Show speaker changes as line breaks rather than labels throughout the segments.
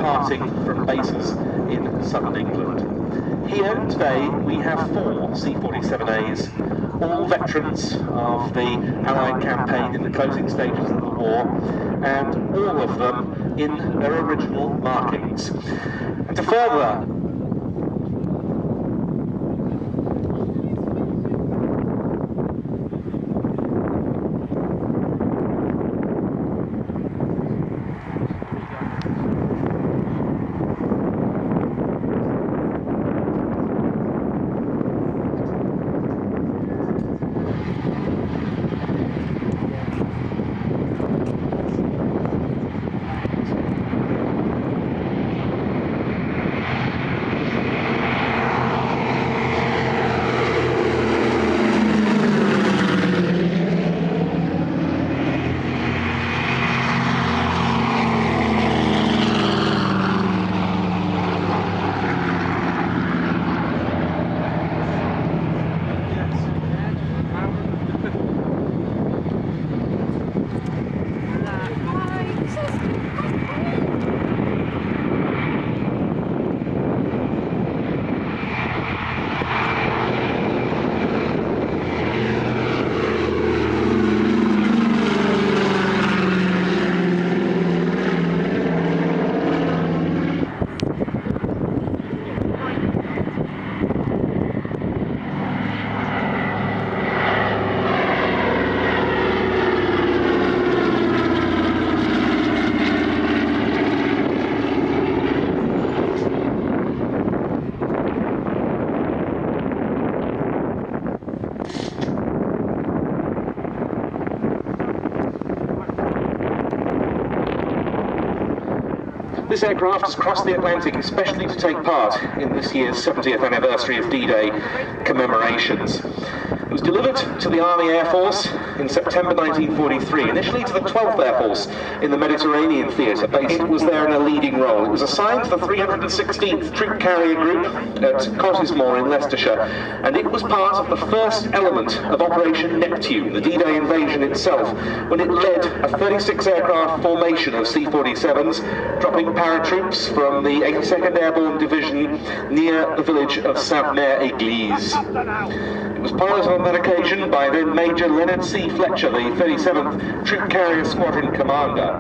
departing from bases in southern England. Here today we have 4 C-47As, all veterans of the Allied campaign in the closing stages of the war, and all of them in their original markings. And to further This aircraft has crossed the Atlantic especially to take part in this year's 70th anniversary of D-Day commemorations. It was delivered to the Army Air Force in September 1943, initially to the 12th Air Force in the Mediterranean Theatre, based it was there in a leading role. It was assigned to the 316th Troop Carrier Group at Cottesmore in Leicestershire, and it was part of the first element of Operation Neptune, the D-Day invasion itself, when it led a 36 aircraft formation of C-47s, dropping paratroops from the 82nd Airborne Division near the village of Sainte-Mère-Église. It was piloted on that occasion by then Major Leonard C. Fletcher, the 37th Troop Carrier Squadron Commander.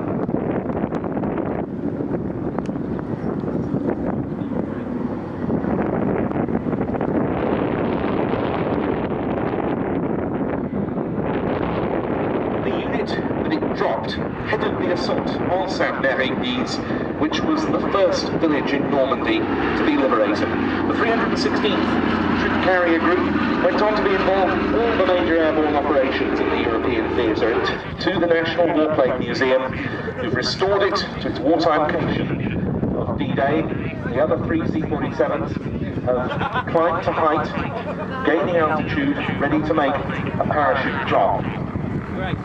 The unit that it dropped headed the assault on Sainte-Mère-Église, which was the first village in Normandy to be liberated. The 316th Troop Carrier Group went on to be involved in all the major airborne operations in the European theatre and to the National Warplane Museum, who've restored it to its wartime condition of D-Day. The other 3 C-47s have climbed to height, gaining altitude, ready to make a parachute drop.
Great.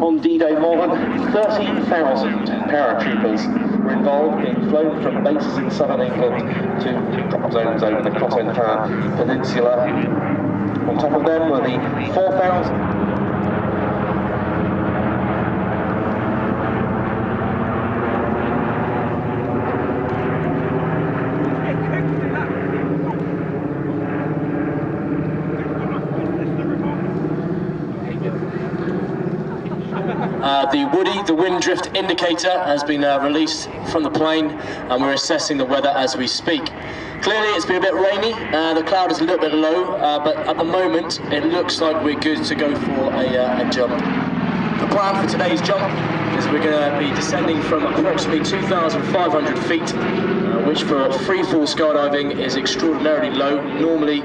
On D-Day, more than 13,000 paratroopers were involved, being flown from bases in southern England to drop zones over the Cotentin Peninsula. On top of them were the 4,000...
The wind drift indicator has been released from the plane, and we're assessing the weather as we speak. Clearly it's been a bit rainy, the cloud is a little bit low, but at the moment it looks like we're good to go for a jump. The plan for today's jump is we're going to be descending from approximately 2,500 feet, which for free-fall skydiving is extraordinarily low. Normally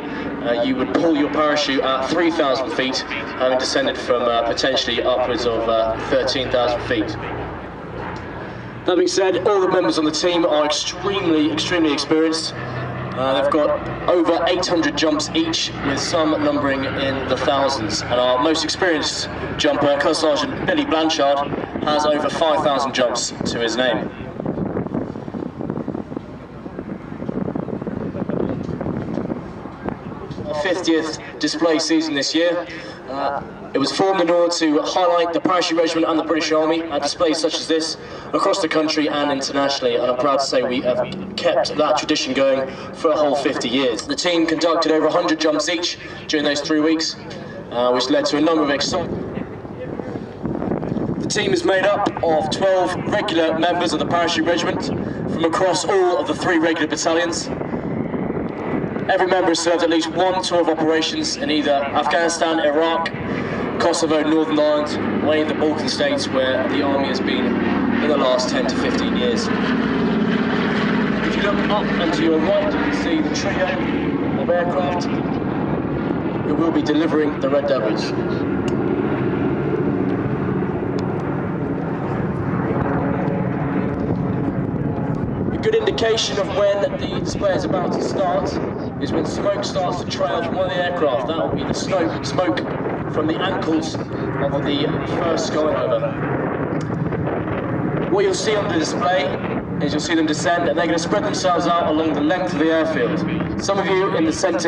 you would pull your parachute at 3,000 feet, having descended from potentially upwards of 13,000 feet. That being said, all the members on the team are extremely experienced. They've got over 800 jumps each, with some numbering in the thousands. And our most experienced jumper, Colour Sergeant Billy Blanchard, has over 5,000 jumps to his name. Our 50th display season this year. It was formed in order to highlight the Parachute Regiment and the British Army at displays such as this across the country and internationally, and I'm proud to say we have kept that tradition going for a whole 50 years. The team conducted over 100 jumps each during those 3 weeks, which led to a number of exciting. The team is made up of 12 regular members of the Parachute Regiment from across all of the 3 regular battalions. Every member has served at least one tour of operations in either Afghanistan, Iraq, Kosovo, Northern Ireland, or any of the Balkan states where the army has been in the last 10 to 15 years. If you look up and to your right, you can see the trio of aircraft who will be delivering the Red Devils. A good indication of when the display is about to start is when smoke starts to trail from one of the aircraft. That will be the smoke from the ankles of the first going over. What you'll see on the display is you'll see them descend, and they're going to spread themselves out along the length of the airfield. Some of you in the centre